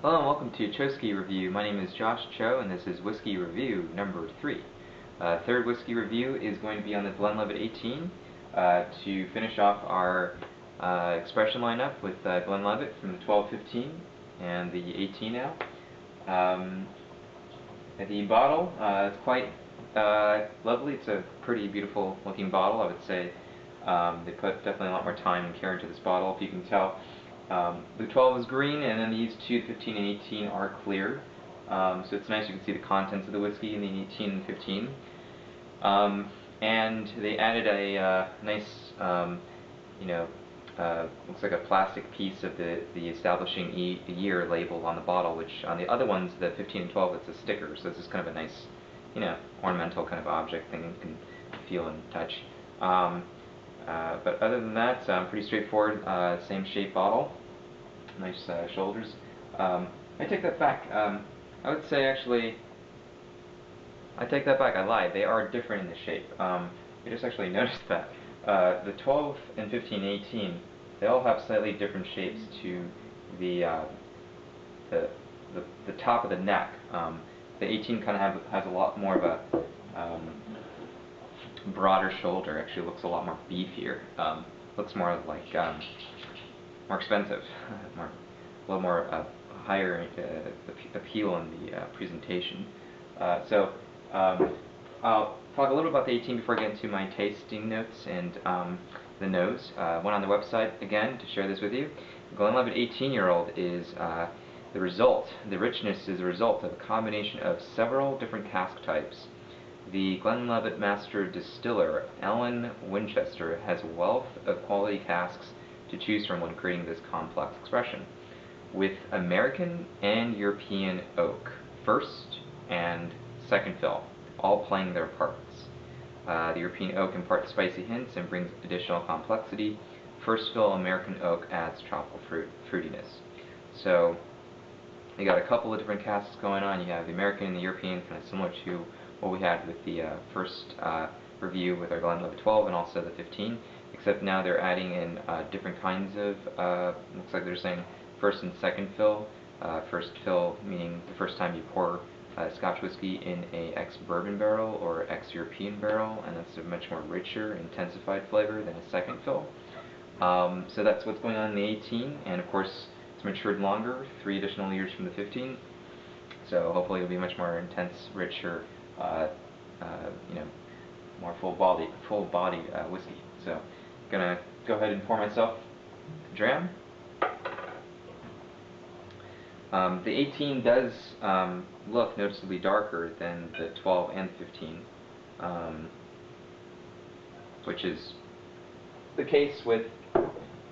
Hello and welcome to Choski Review. My name is Josh Cho and this is Whiskey Review number 3. Third whiskey review is going to be on the Glenlivet 18 to finish off our expression lineup with Glenlivet from the 12-15 and the 18 now. The bottle is quite lovely. It's a pretty beautiful looking bottle, I would say. They put definitely a lot more time and care into this bottle, if you can tell. The 12 is green, and then these 2, 15, and 18 are clear. So it's nice, you can see the contents of the whiskey in the 18 and 15. And they added a nice, looks like a plastic piece of the establishing year label on the bottle, which on the other ones, the 15 and 12, it's a sticker. So this is kind of a nice, ornamental kind of object thing you can feel and touch. But other than that, pretty straightforward, same shape bottle, nice shoulders. I take that back. I would say actually, I take that back, I lied. They are different in the shape. I just actually noticed that. The 12 and 15 and 18, they all have slightly different shapes to the top of the neck. The 18 kind of has a lot more of a broader shoulder. Actually looks a lot more beefier. Looks more like more expensive, a little more higher appeal in the presentation. So I'll talk a little about the 18 before I get into my tasting notes and the nose. Went on the website again to share this with you. Glenlivet 18-year-old is the result. The richness is a result of a combination of several different cask types. The Glenlivet master distiller, Alan Winchester, has a wealth of quality casks to choose from when creating this complex expression, with American and European oak, first and second fill, all playing their parts. The European oak imparts spicy hints and brings additional complexity. First fill American oak adds tropical fruitiness. So you got a couple of different casks going on. You have the American and the European, kind of similar to what we had with the first review with our Glenlivet 12 and also the 15, except now they're adding in different kinds of, looks like they're saying first and second fill. First fill meaning the first time you pour Scotch whiskey in a ex-bourbon barrel or ex-European barrel, and that's a much more richer, intensified flavor than a second fill. So that's what's going on in the 18, and of course it's matured longer, 3 additional years from the 15. So hopefully it'll be much more intense, richer, more full-bodied whiskey. So I'm gonna go ahead and pour myself a dram. The 18 does look noticeably darker than the 12 and 15, which is the case with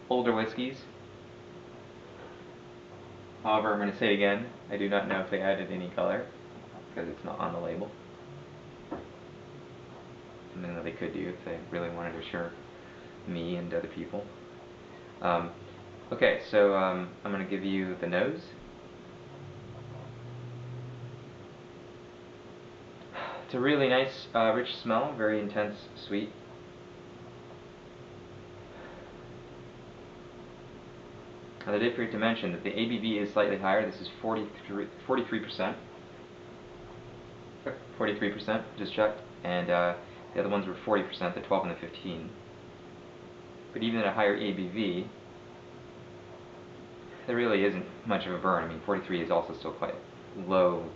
older whiskeys. However, I'm going to say it again, I do not know if they added any color, because it's not on the label. Something that they could do if they really wanted to assure me and other people. Okay, so I'm going to give you the nose. It's a really nice, rich smell, very intense, sweet. Now, I did forget to mention that the ABV is slightly higher. This is 43%. 43%, just checked. And the other ones were 40%, the 12 and the 15. But even at a higher ABV, there really isn't much of a burn. I mean, 43 is also still quite low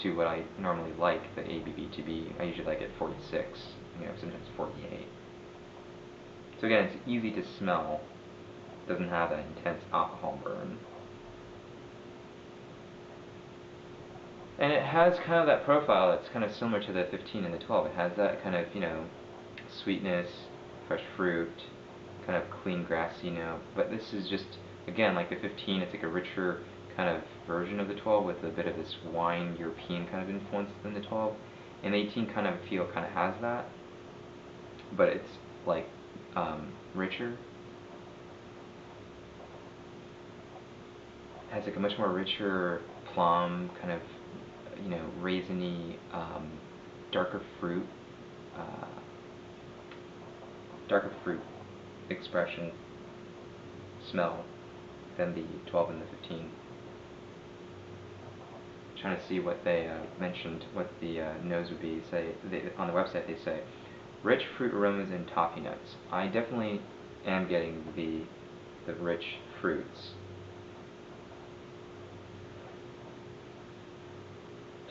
to what I normally like the ABV to be. I usually like it 46, sometimes 48. So again, it's easy to smell. It doesn't have that intense alcohol burn. And it has kind of that profile that's kind of similar to the 15 and the 12. It has that kind of, sweetness, fresh fruit, kind of clean grassy note. But this is just, again, like the 15, it's like a richer kind of version of the 12 with a bit of this wine European kind of influence than the 12. And the 18 kind of has that, but it's like richer. It has like a much more richer plum, kind of, raisiny, darker fruit expression, smell than the 12 and the 15. trying to see what they mentioned, what the nose would be. On the website they say, rich fruit aromas and toffee notes. I definitely am getting the rich fruits.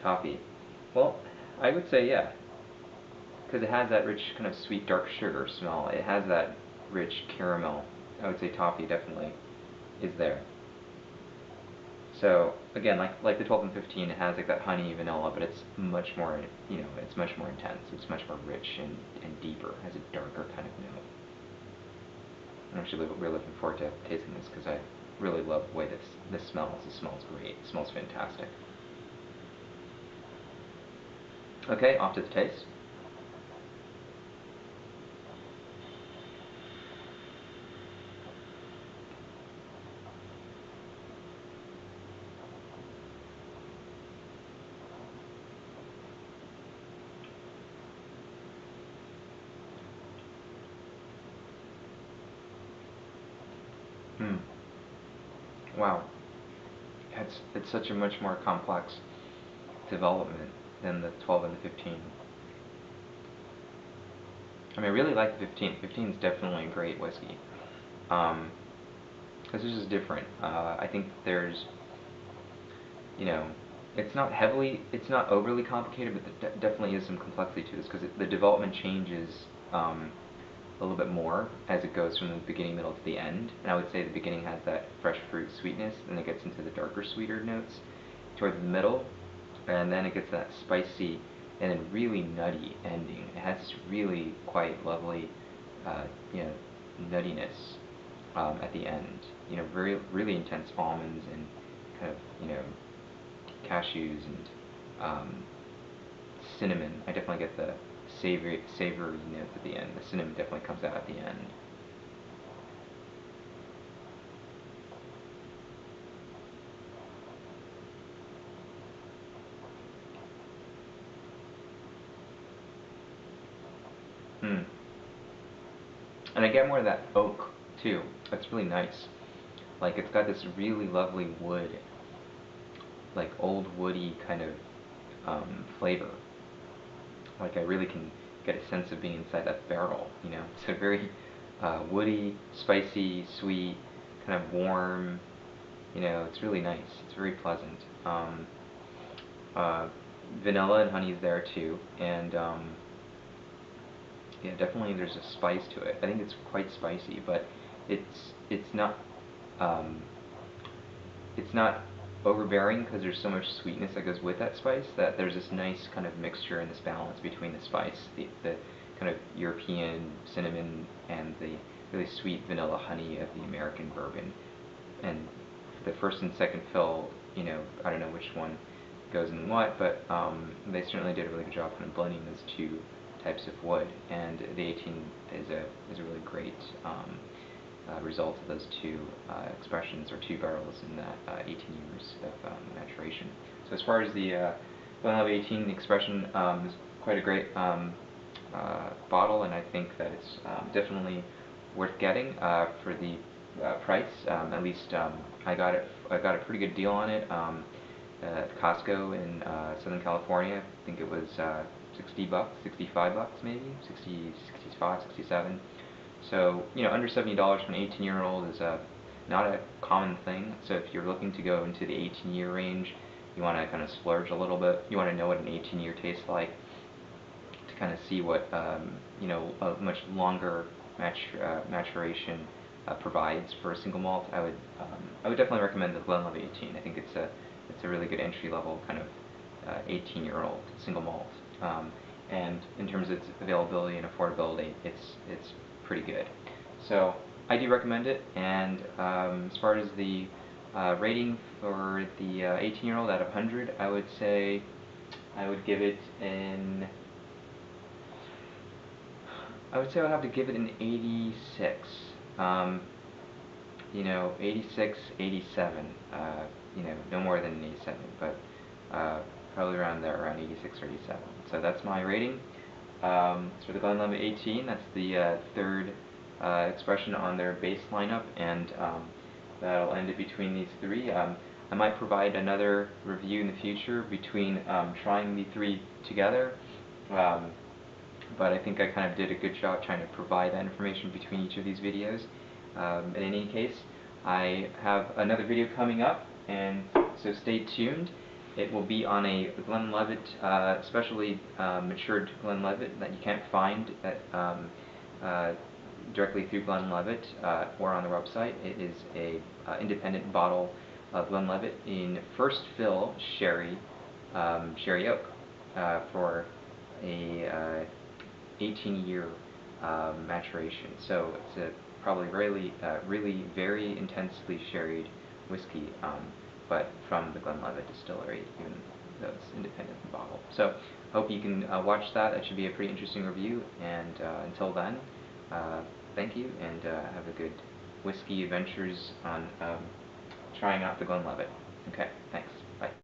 Toffee. Well, I would say yeah, because it has that rich kind of sweet dark sugar smell. It has that rich caramel. I would say toffee definitely is there. So again, like the 12 and 15, it has like that honey vanilla, but it's much more, it's much more intense. It's much more rich and deeper. It has a darker kind of note. I'm actually really looking forward to tasting this because I really love the way this smells. It smells great. It smells fantastic. Okay, off to the taste. Hmm. Wow. It's such a much more complex development than the 12 and the 15. I mean, I really like the 15. 15 is definitely a great whiskey. Because this is different. I think there's, you know, it's not overly complicated, but there definitely is some complexity to this because the development changes a little bit more as it goes from the beginning, middle to the end. And I would say the beginning has that fresh fruit sweetness, and it gets into the darker, sweeter notes towards the middle, and then it gets that spicy and then really nutty ending. It has this really quite lovely, uh, you know, nuttiness at the end. Really intense almonds and kind of, cashews and cinnamon. I definitely get the savory notes at the end. The cinnamon definitely comes out at the end. Hmm. And I get more of that oak too. That's really nice. Like it's got this really lovely wood, like old woody kind of flavor. Like I really can get a sense of being inside that barrel. It's a very woody, spicy, sweet, kind of warm. It's really nice. It's very pleasant. Uh, Vanilla and honey is there too, and yeah, definitely there's a spice to it. I think it's quite spicy, but it's not um, it's not overbearing because there's so much sweetness that goes with that spice that there's this nice kind of mixture and this balance between the spice, the kind of European cinnamon and the really sweet vanilla honey of the American bourbon. And for the first and second fill, I don't know which one goes in what, but they certainly did a really good job kind of blending those two types of wood. And the 18 is a really great result of those two expressions or two barrels in that 18 years of maturation. So as far as the Glenlivet 18, the expression is quite a great bottle, and I think that it's definitely worth getting for the price. At least I got a pretty good deal on it at Costco in Southern California. I think it was $60, $65 maybe, 60, 65, 67. So, under $70 for an 18-year-old is not a common thing. So if you're looking to go into the 18-year range, you want to kind of splurge a little bit. You want to know what an 18-year tastes like to kind of see what, a much longer maturation provides for a single malt. I would definitely recommend the Glenlivet 18. I think it's a really good entry-level kind of 18-year-old single malt. And in terms of its availability and affordability, it's pretty good. So I do recommend it. And as far as the rating for the 18-year-old out of 100, I would say I would give it an. I would say I would have to give it an 86. 86, 87. No more than an 87, but probably around there, around 86 or 87. So that's my rating. For the Glenlivet 18, that's the third expression on their base lineup, and that'll end it between these three. I might provide another review in the future between trying the three together, but I think I kind of did a good job trying to provide that information between each of these videos. In any case, I have another video coming up, and so stay tuned. It will be on a Glenlivet, specially matured Glenlivet that you can't find at, directly through Glenlivet or on the website. It is a independent bottle of Glenlivet in first fill sherry, sherry oak, for a 18-year maturation. So it's a probably really very intensely sherried whiskey, but from the Glenlivet distillery, even though it's independent bottle. So hope you can watch that. That should be a pretty interesting review. And until then, thank you, and have a good whiskey adventures on trying out the Glenlivet. Okay.